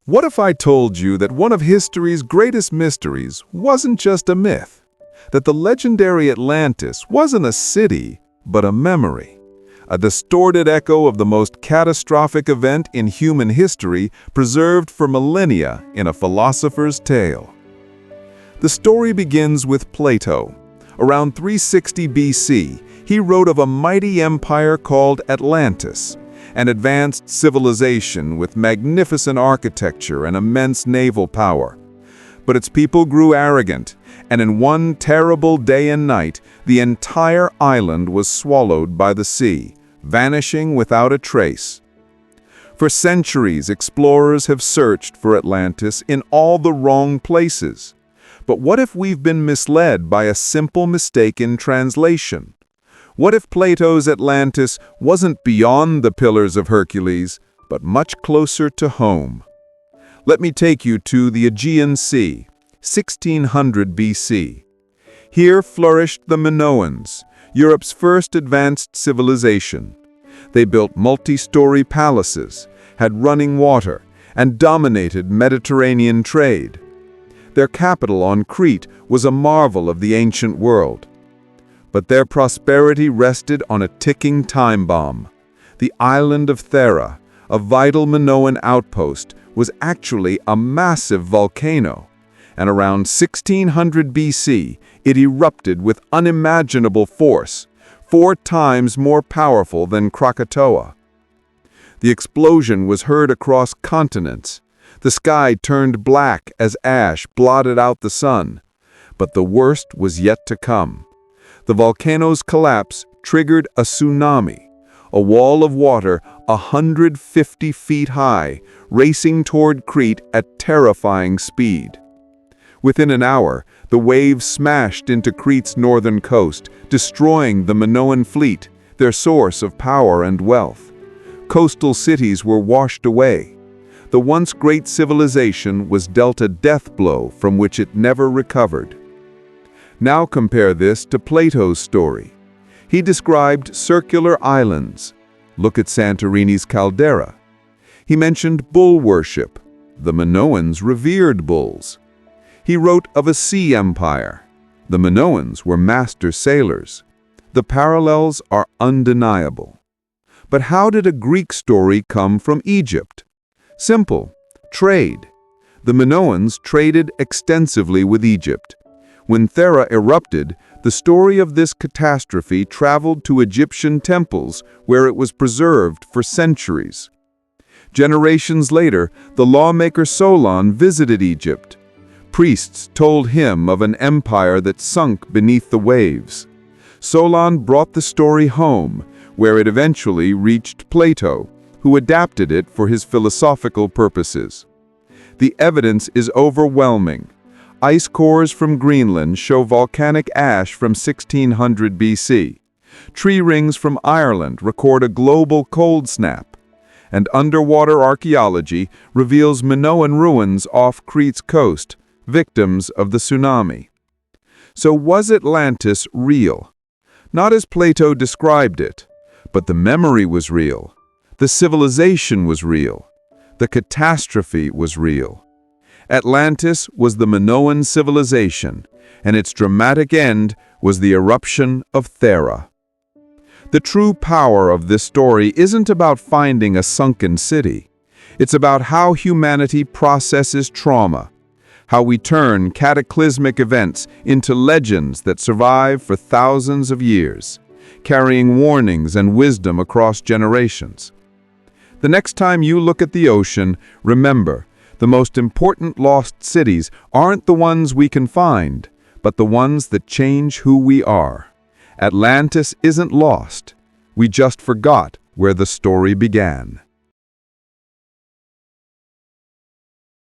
What if I told you that one of history's greatest mysteries wasn't just a myth? That the legendary Atlantis wasn't a city, but a memory? A distorted echo of the most catastrophic event in human history, preserved for millennia in a philosopher's tale. The story begins with Plato. Around 360 BC, he wrote of a mighty empire called Atlantis, an advanced civilization with magnificent architecture and immense naval power. But its people grew arrogant, and in one terrible day and night, the entire island was swallowed by the sea, vanishing without a trace. For centuries, explorers have searched for Atlantis in all the wrong places. But what if we've been misled by a simple mistake in translation? What if Plato's Atlantis wasn't beyond the Pillars of Hercules, but much closer to home? Let me take you to the Aegean Sea, 1600 BC. Here flourished the Minoans, Europe's first advanced civilization. They built multi-story palaces, had running water, and dominated Mediterranean trade. Their capital on Crete was a marvel of the ancient world. But their prosperity rested on a ticking time bomb. The island of Thera, a vital Minoan outpost, was actually a massive volcano, and around 1600 BC, it erupted with unimaginable force, 4 times more powerful than Krakatoa. The explosion was heard across continents. The sky turned black as ash blotted out the sun. But the worst was yet to come. The volcano's collapse triggered a tsunami, a wall of water 150 feet high, racing toward Crete at terrifying speed. Within an hour, the waves smashed into Crete's northern coast, destroying the Minoan fleet, their source of power and wealth. Coastal cities were washed away. The once great civilization was dealt a death blow from which it never recovered. Now compare this to Plato's story. He described circular islands. Look at Santorini's caldera. He mentioned bull worship. The Minoans revered bulls. He wrote of a sea empire. The Minoans were master sailors. The parallels are undeniable. But how did a Greek story come from Egypt? Simple: trade. The Minoans traded extensively with Egypt. When Thera erupted, the story of this catastrophe traveled to Egyptian temples where it was preserved for centuries. Generations later, the lawmaker Solon visited Egypt. Priests told him of an empire that sunk beneath the waves. Solon brought the story home, where it eventually reached Plato, who adapted it for his philosophical purposes. The evidence is overwhelming. Ice cores from Greenland show volcanic ash from 1600 BC. Tree rings from Ireland record a global cold snap. And underwater archaeology reveals Minoan ruins off Crete's coast, victims of the tsunami. So was Atlantis real? Not as Plato described it, but the memory was real. The civilization was real. The catastrophe was real. Atlantis was the Minoan civilization, and its dramatic end was the eruption of Thera. The true power of this story isn't about finding a sunken city. It's about how humanity processes trauma, how we turn cataclysmic events into legends that survive for thousands of years, carrying warnings and wisdom across generations. The next time you look at the ocean, remember, the most important lost cities aren't the ones we can find, but the ones that change who we are. Atlantis isn't lost. We just forgot where the story began.